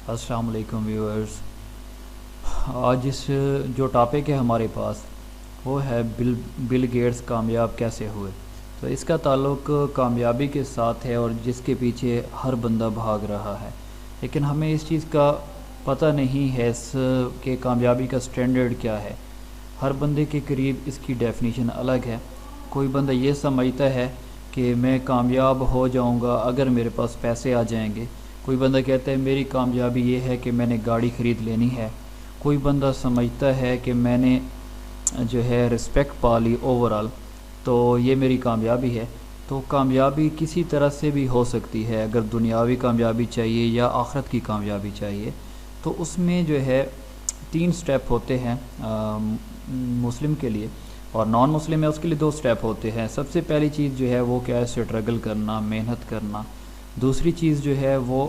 السلام علیکم ویورز۔ آج جو ٹاپک ہے ہمارے پاس وہ ہے بل گیٹس کامیاب کیسے ہوئے۔ تو اس کا تعلق کامیابی کے ساتھ ہے اور جس کے پیچھے ہر بندہ بھاگ رہا ہے، لیکن ہمیں اس چیز کا پتہ نہیں ہے کہ کامیابی کا سٹینڈرڈ کیا ہے۔ ہر بندے کے قریب اس کی ڈیفینیشن الگ ہے۔ کوئی بندہ یہ سمجھتا ہے کہ میں کامیاب ہو جاؤں گا اگر میرے پاس پیسے آ جائیں گے۔ کوئی بندہ کہتا ہے میری کامیابی یہ ہے کہ میں نے گاڑی خرید لینی ہے۔ کوئی بندہ سمجھتا ہے کہ میں نے جو ہے رسپیکٹ پا لی اوورال، تو یہ میری کامیابی ہے۔ تو کامیابی کسی طرح سے بھی ہو سکتی ہے۔ اگر دنیاوی کامیابی چاہیے یا آخرت کی کامیابی چاہیے تو اس میں جو ہے 3 سٹیپ ہوتے ہیں مسلم کے لیے، اور نان مسلم ہے اس کے لیے 2 سٹیپ ہوتے ہیں۔ سب سے پہلی چیز جو ہے وہ کیا ہے؟ سٹرگل کرنا، محنت کرنا۔ دوسری چیز جو ہے وہ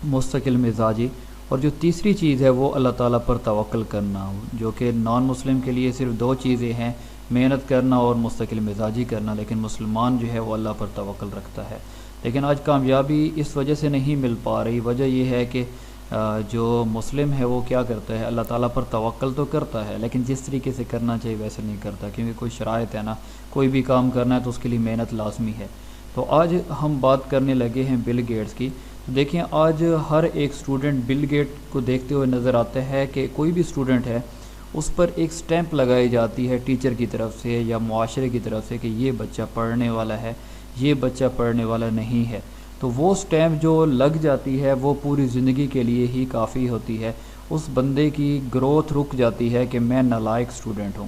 مستقل مزاجی، اور جو تیسری چیز ہے وہ اللہ تعالیٰ پر توکل کرنا، جو کہ نان مسلم کے لیے صرف 2 چیزیں ہیں، محنت کرنا اور مستقل مزاجی کرنا، لیکن مسلمان جو ہے وہ اللہ پر توکل رکھتا ہے۔ لیکن آج کامیابی اس وجہ سے نہیں مل پا رہی۔ وجہ یہ ہے کہ جو مسلم ہے وہ کیا کرتا ہے؟ اللہ تعالیٰ پر توکل تو کرتا ہے لیکن جس طریقے سے کرنا چاہیے ویسے نہیں کرتا، کیونکہ کوئی شرائط ہے نا، کوئی بھی کام کرنا ہے تو اس کے لیے محنت لازمی ہے۔ تو آج ہم بات کرنے لگے ہیں بل گیٹس کی۔ دیکھیں آج ہر ایک سٹوڈنٹ بل گیٹ کو دیکھتے ہوئے نظر آتا ہے کہ کوئی بھی سٹوڈنٹ ہے اس پر ایک سٹیمپ لگائی جاتی ہے ٹیچر کی طرف سے یا معاشرے کی طرف سے کہ یہ بچہ پڑھنے والا ہے، یہ بچہ پڑھنے والا نہیں ہے۔ تو وہ سٹیمپ جو لگ جاتی ہے وہ پوری زندگی کے لیے ہی کافی ہوتی ہے۔ اس بندے کی گروتھ رک جاتی ہے کہ میں نالائق سٹوڈنٹ ہوں۔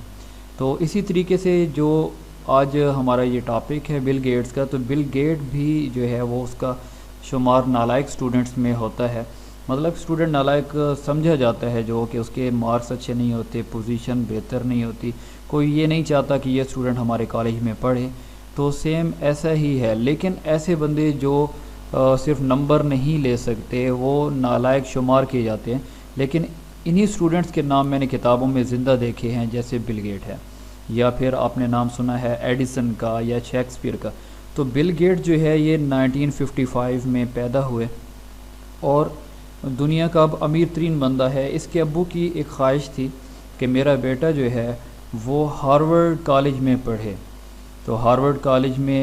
تو اسی طریقے سے جو آج ہمارا یہ ٹاپک ہے بل گیٹس کا، تو بل گیٹ بھی جو ہے وہ اس کا شمار نالائق سٹوڈنٹس میں ہوتا ہے۔ مطلب سٹوڈنٹ نالائق سمجھا جاتا ہے جو کہ اس کے مارکس اچھے نہیں ہوتے، پوزیشن بہتر نہیں ہوتی، کوئی یہ نہیں چاہتا کہ یہ سٹوڈنٹ ہمارے کالج میں پڑھے۔ تو سیم ایسا ہی ہے، لیکن ایسے بندے جو صرف نمبر نہیں لے سکتے وہ نالائق شمار کیے جاتے ہیں۔ لیکن انہی سٹوڈنٹس کے نام میں نے کتابوں میں زندہ دیکھے ہیں، جیسے بل گیٹ ہے، یا پھر آپ نے نام سنا ہے ایڈیسن کا یا شیکسپیئر کا۔ تو بل گیٹ جو ہے یہ 1955 میں پیدا ہوئے اور دنیا کا اب امیر ترین بندہ ہے۔ اس کے ابو کی ایک خواہش تھی کہ میرا بیٹا جو ہے وہ ہارورڈ کالج میں پڑھے۔ تو ہارورڈ کالج میں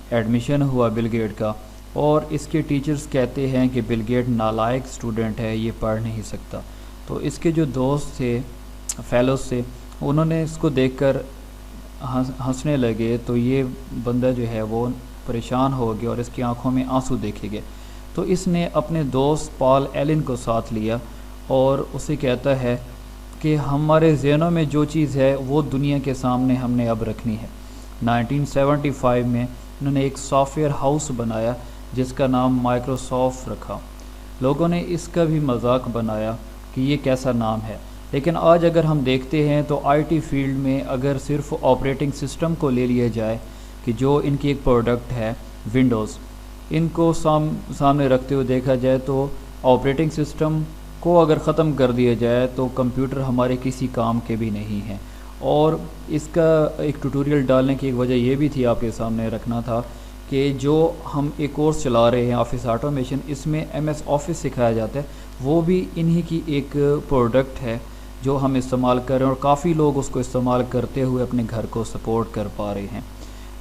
ایڈمیشن ہوا بل گیٹ کا، اور اس کے ٹیچرز کہتے ہیں کہ بل گیٹ نالائق سٹوڈنٹ ہے، یہ پڑھ نہیں سکتا۔ تو اس کے جو دوست تھے، فیلوز تھے، انہوں نے اس کو دیکھ کر ہنسنے لگے۔ تو یہ بندہ جو ہے وہ پریشان ہو گیا اور اس کی آنکھوں میں آنسو دیکھے گئے۔ تو اس نے اپنے دوست پال ایلن کو ساتھ لیا اور اسے کہتا ہے کہ ہمارے ذہنوں میں جو چیز ہے وہ دنیا کے سامنے ہم نے اب رکھنی ہے۔ 1975 میں انہوں نے ایک سافٹ ویئر ہاؤس بنایا جس کا نام مائکروسافٹ رکھا۔ لوگوں نے اس کا بھی مذاق بنایا کہ یہ کیسا نام ہے، لیکن آج اگر ہم دیکھتے ہیں تو آئی ٹی فیلڈ میں اگر صرف آپریٹنگ سسٹم کو لے لیا جائے کہ جو ان کی ایک پروڈکٹ ہے ونڈوز، ان کو سامنے رکھتے ہوئے دیکھا جائے تو آپریٹنگ سسٹم کو اگر ختم کر دیا جائے تو کمپیوٹر ہمارے کسی کام کے بھی نہیں ہیں۔ اور اس کا ایک ٹیوٹوریل ڈالنے کی ایک وجہ یہ بھی تھی، آپ کے سامنے رکھنا تھا کہ جو ہم ایک کورس چلا رہے ہیں آفس آٹومیشن، اس میں ایم ایس آفس سکھایا جاتا ہے، وہ بھی انہی کی ایک پروڈکٹ ہے جو ہم استعمال کر رہے ہیں، اور کافی لوگ اس کو استعمال کرتے ہوئے اپنے گھر کو سپورٹ کر پا رہے ہیں۔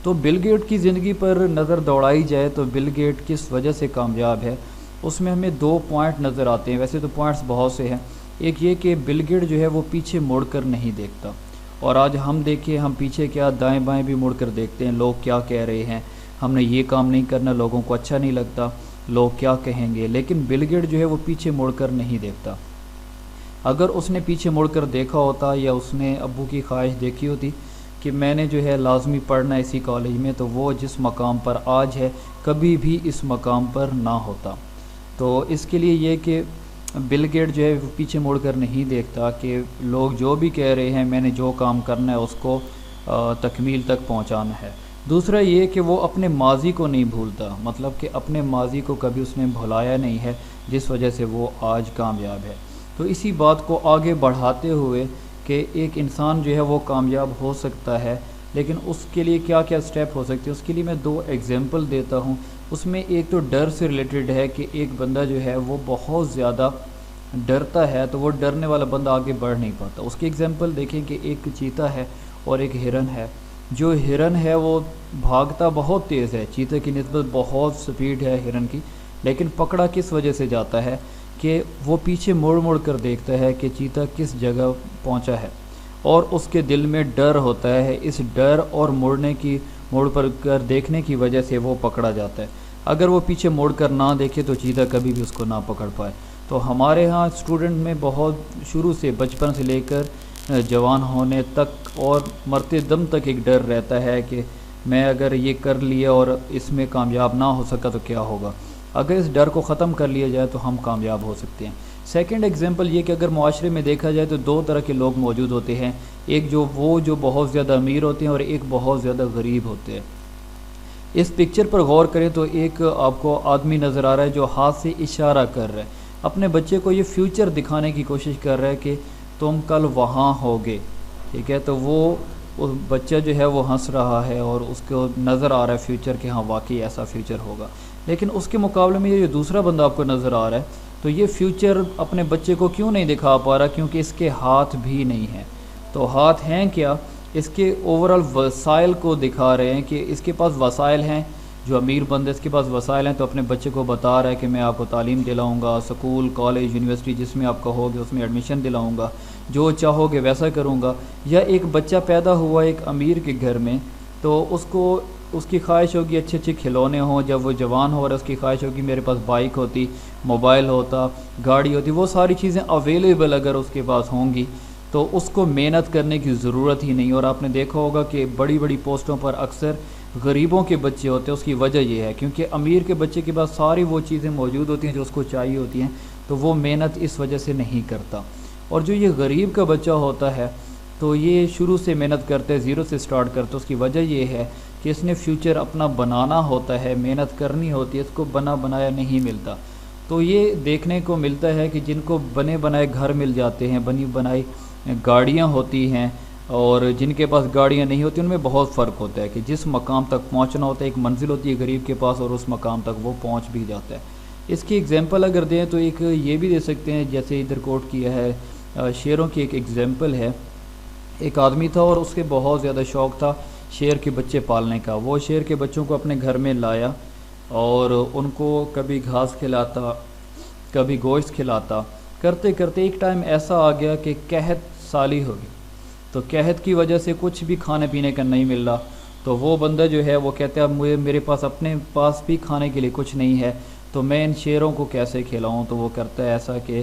تو بل گیٹ کی زندگی پر نظر دوڑائی جائے تو بل گیٹ کس وجہ سے کامیاب ہے، اس میں ہمیں 2 پوائنٹ نظر آتے ہیں۔ ویسے تو پوائنٹس بہت سے ہیں۔ ایک یہ کہ بل گیٹ جو ہے وہ پیچھے مڑ کر نہیں دیکھتا، اور آج ہم دیکھیں ہم پیچھے کیا دائیں بائیں بھی مڑ کر دیکھتے ہیں، لوگ کیا کہہ رہے ہیں، ہم نے یہ کام نہیں کرنا، لوگوں کو اچھا نہیں لگتا، لوگ کیا کہیں گے۔ لیکن بل گیٹ جو ہے وہ پیچھے مڑ کر نہیں دیکھتا۔ اگر اس نے پیچھے مڑ کر دیکھا ہوتا یا اس نے ابو کی خواہش دیکھی ہوتی کہ میں نے جو ہے لازمی پڑھنا اسی کالج میں، تو وہ جس مقام پر آج ہے کبھی بھی اس مقام پر نہ ہوتا۔ تو اس کے لیے یہ کہ بل گیٹ جو ہے وہ پیچھے مڑ کر نہیں دیکھتا کہ لوگ جو بھی کہہ رہے ہیں، میں نے جو کام کرنا ہے اس کو تکمیل تک پہنچانا ہے۔ دوسرا یہ کہ وہ اپنے ماضی کو نہیں بھولتا، مطلب کہ اپنے ماضی کو کبھی اس نے بھلایا نہیں ہے، جس وجہ سے وہ آج کامیاب ہے۔ تو اسی بات کو آگے بڑھاتے ہوئے کہ ایک انسان جو ہے وہ کامیاب ہو سکتا ہے، لیکن اس کے لیے کیا کیا سٹیپ ہو سکتے ہیں، اس کے لیے میں 2 ایگزامپل دیتا ہوں اس میں ایک تو ڈر سے ریلیٹڈ ہے کہ ایک بندہ جو ہے وہ بہت زیادہ ڈرتا ہے، تو وہ ڈرنے والا بندہ آگے بڑھ نہیں پاتا۔ اس کی ایگزامپل دیکھیں کہ ایک چیتا ہے اور ایک ہرن ہے۔ جو ہرن ہے وہ بھاگتا بہت تیز ہے، چیتے کی نسبت بہت سپیڈ ہے ہرن کی، لیکن پکڑا کس وجہ سے جاتا ہے کہ وہ پیچھے مڑ مڑ کر دیکھتا ہے کہ چیتا کس جگہ پہنچا ہے، اور اس کے دل میں ڈر ہوتا ہے۔ اس ڈر اور موڑ پر کر دیکھنے کی وجہ سے وہ پکڑا جاتا ہے۔ اگر وہ پیچھے موڑ کر نہ دیکھے تو چیتا کبھی بھی اس کو نہ پکڑ پائے۔ تو ہمارے ہاں اسٹوڈنٹ میں بہت شروع سے بچپن سے لے کر جوان ہونے تک اور مرتے دم تک ایک ڈر رہتا ہے کہ میں اگر یہ کر لیا اور اس میں کامیاب نہ ہو سکا تو کیا ہوگا۔ اگر اس ڈر کو ختم کر لیا جائے تو ہم کامیاب ہو سکتے ہیں۔ سیکنڈ ایگزامپل یہ کہ اگر معاشرے میں دیکھا جائے تو دو طرح کے لوگ موجود ہوتے ہیں، ایک جو بہت زیادہ امیر ہوتے ہیں اور ایک بہت زیادہ غریب ہوتے ہیں۔ اس پکچر پر غور کریں تو ایک آپ کو آدمی نظر آ رہا ہے جو ہاتھ سے اشارہ کر رہا ہے، اپنے بچے کو یہ فیوچر دکھانے کی کوشش کر رہا ہے کہ تم کل وہاں ہوگے، ٹھیک ہے۔ تو وہ بچہ جو ہے وہ ہنس رہا ہے اور اس کو نظر آ رہا ہے فیوچر کہ ہاں واقعی ایسا فیوچر ہوگا، لیکن اس کے مقابلے میں یہ جو دوسرا بندہ آپ کو نظر آ رہا ہے تو یہ فیوچر اپنے بچے کو کیوں نہیں دکھا پا رہا؟ کیونکہ اس کے ہاتھ بھی نہیں ہیں۔ تو ہاتھ ہیں کیا؟ اس کے اوورال وسائل کو دکھا رہے ہیں کہ اس کے پاس وسائل ہیں۔ جو امیر بندہ اس کے پاس وسائل ہیں تو اپنے بچے کو بتا رہا ہے کہ میں آپ کو تعلیم دلاؤں گا، سکول، کالج، یونیورسٹی جس میں آپ کہو گے اس میں ایڈمیشن دلاؤں گا، جو چاہو گے ویسا کروں گا۔ یا ایک بچہ پیدا ہوا ایک امیر کے گھر میں، تو اس کی خواہش ہوگی اچھے اچھے کھلونے ہوں، جب وہ جوان ہو رہا ہے اس کی خواہش ہوگی میرے پاس بائک ہوتی، موبائل ہوتا، گاڑی ہوتی، وہ ساری چیزیں اویلیبل اگر اس کے پاس ہوں گی تو اس کو محنت کرنے کی ضرورت ہی نہیں۔ اور آپ نے دیکھا ہوگا کہ بڑی بڑی پوسٹوں پر اکثر غریبوں کے بچے ہوتے ہیں۔ اس کی وجہ یہ ہے کیونکہ امیر کے بچے کے پاس ساری وہ چیزیں موجود ہوتی ہیں جو اس کو چاہیے ہوتی ہیں، تو وہ محنت اس وجہ سے نہیں کرتا۔ اور جو یہ غریب کا بچہ ہوتا ہے تو یہ شروع سے محنت کرتے، زیرو سے سٹارٹ کرتے۔ اس کی وجہ یہ ہے کہ اس نے فیوچر اپنا بنانا ہوتا ہے، محنت کرنی ہوتی ہے، اس کو بنا بنایا نہیں ملتا۔ تو یہ دیکھنے کو ملتا ہے کہ جن کو بنے بنائے گھر مل جاتے ہیں، بنی بنائی گاڑیاں ہوتی ہیں، اور جن کے پاس گاڑیاں نہیں ہوتی ان میں بہت فرق ہوتا ہے کہ جس مقام تک پہنچنا ہوتا ہے ایک منزل ہوتی ہے غریب کے پاس اور اس مقام تک وہ پہنچ بھی جاتا ہے۔ اس کی ایگزامپل اگر دیں تو ایک یہ بھی دے سکتے ہیں، جیسے ادھر کوٹ کیا ہے، شیروں کی ایک ایگزامپل ہے۔ ایک آدمی تھا اور اس کے بہت زیادہ شوق تھا شیر کے بچے پالنے کا۔ وہ شیر کے بچوں کو اپنے گھر میں لایا اور ان کو کبھی گھاس کھلاتا، کبھی گوشت کھلاتا، کرتے کرتے ایک ٹائم ایسا آ گیا کہ قحط سالی ہو گئی۔ تو قحط کی وجہ سے کچھ بھی کھانے پینے کا نہیں مل رہا، تو وہ بندہ جو ہے وہ کہتا ہے اب میرے پاس اپنے پاس بھی کھانے کے لیے کچھ نہیں ہے، تو میں ان شیروں کو کیسے کھلاؤں؟ تو وہ کرتا ہے ایسا کہ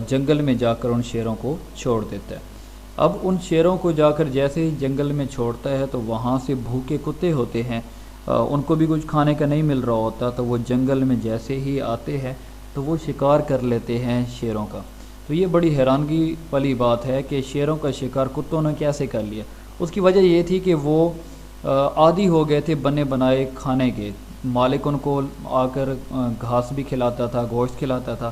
جنگل میں جا کر ان شیروں کو چھوڑ دیتا ہے۔ اب ان شیروں کو جا کر جیسے ہی جنگل میں چھوڑتا ہے تو وہاں سے بھوکے کتے ہوتے ہیں، ان کو بھی کچھ کھانے کا نہیں مل رہا ہوتا، تو وہ جنگل میں جیسے ہی آتے ہیں تو وہ شکار کر لیتے ہیں شیروں کا۔ تو یہ بڑی حیرانگی والی بات ہے کہ شیروں کا شکار کتوں نے کیسے کر لیا۔ اس کی وجہ یہ تھی کہ وہ عادی ہو گئے تھے بنے بنائے کھانے کے، مالک ان کو آ کر گھاس بھی کھلاتا تھا، گوشت کھلاتا تھا،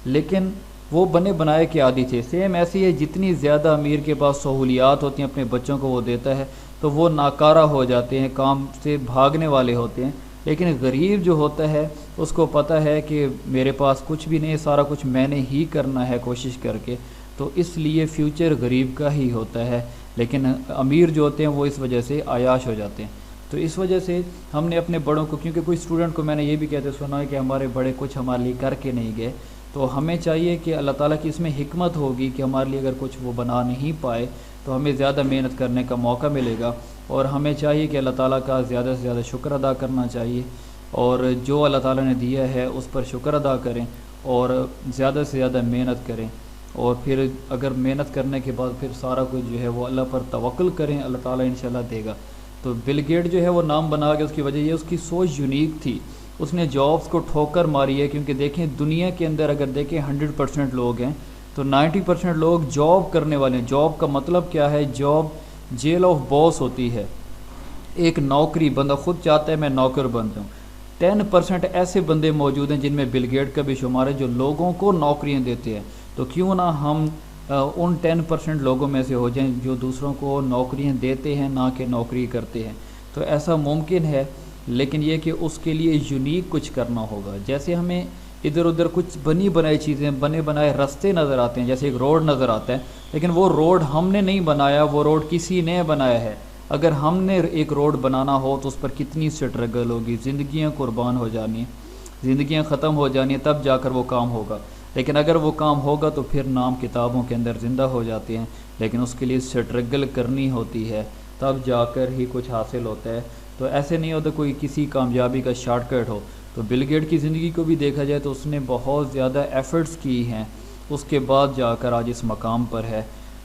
لیکن وہ بنے بنائے کے عادی تھے۔ سیم ایسی ہے، جتنی زیادہ امیر کے پاس سہولیات ہوتی ہیں اپنے بچوں کو وہ دیتا ہے تو وہ ناکارہ ہو جاتے ہیں، کام سے بھاگنے والے ہوتے ہیں۔ لیکن غریب جو ہوتا ہے اس کو پتہ ہے کہ میرے پاس کچھ بھی نہیں، سارا کچھ میں نے ہی کرنا ہے کوشش کر کے، تو اس لیے فیوچر غریب کا ہی ہوتا ہے، لیکن امیر جو ہوتے ہیں وہ اس وجہ سے عیاش ہو جاتے ہیں۔ تو اس وجہ سے ہم نے اپنے بڑوں کو، کیونکہ کوئی اسٹوڈنٹ کو میں نے یہ بھی کہتے سنا ہے کہ ہمارے بڑے کچھ ہمارے لیے کر کے نہیں گئے، تو ہمیں چاہیے کہ اللہ تعالیٰ کی اس میں حکمت ہوگی کہ ہمارے لیے اگر کچھ وہ بنا نہیں پائے تو ہمیں زیادہ محنت کرنے کا موقع ملے گا، اور ہمیں چاہیے کہ اللہ تعالیٰ کا زیادہ سے زیادہ شکر ادا کرنا چاہیے، اور جو اللہ تعالیٰ نے دیا ہے اس پر شکر ادا کریں اور زیادہ سے زیادہ محنت کریں، اور پھر اگر محنت کرنے کے بعد پھر سارا کچھ جو ہے وہ اللہ پر توکل کریں، اللہ تعالیٰ انشاءاللہ دے گا۔ تو بل گیٹ جو ہے وہ نام بنا کے، اس کی وجہ یہ اس کی سوچ یونیک تھی، اس نے جابس کو ٹھوکر ماری ہے، کیونکہ دیکھیں دنیا کے اندر اگر دیکھیں 100% لوگ ہیں تو 90% لوگ جاب کرنے والے ہیں۔ جاب کا مطلب کیا ہے؟ جاب جیل آف باس ہوتی ہے، ایک نوکری، بندہ خود چاہتا ہے میں نوکر بن جاؤں۔ 10% ایسے بندے موجود ہیں جن میں بل گیٹ کا بھی شمار ہے جو لوگوں کو نوکریاں دیتے ہیں، تو کیوں نہ ہم ان 10% لوگوں میں سے ہو جائیں جو دوسروں کو نوکریاں دیتے ہیں نہ کہ نوکری کرتے ہیں۔ تو ایسا ممکن ہے لیکن یہ کہ اس کے لیے یونیک کچھ کرنا ہوگا. جیسے ہمیں ادھر ادھر کچھ بنی بنائی چیزیں، بنے بنائے راستے نظر آتے ہیں، جیسے ایک روڈ نظر آتا ہے، لیکن وہ روڈ ہم نے نہیں بنایا، وہ روڈ کسی نے بنایا ہے. اگر ہم نے ایک روڈ بنانا ہو تو اس پر کتنی سٹرگل ہوگی، زندگیاں قربان ہو جانی، زندگیاں ختم ہو جانی، تب جا کر وہ کام ہوگا. لیکن اگر وہ کام ہوگا تو پھر نام کتابوں کے اندر زندہ ہو جاتے ہیں، لیکن اس کے لیے سٹرگل کرنی ہوتی ہے، تب جا کر ہی کچھ حاصل ہوتا ہے. تو ایسے نہیں ہوتا کوئی کسی کامیابی کا شارٹ کٹ ہو. تو بل گیٹ کی زندگی کو بھی دیکھا جائے تو اس نے بہت زیادہ ایفرٹس کی ہیں، اس کے بعد جا کر آج اس مقام پر ہے.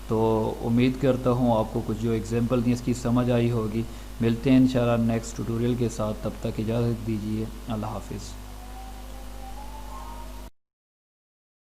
تو امید کرتا ہوں آپ کو کچھ جو ایگزامپل دی اس کی سمجھ آئی ہوگی. ملتے ہیں انشاءاللہ نیکسٹ ٹیوٹوریل کے ساتھ، تب تک اجازت دیجیے. اللہ حافظ.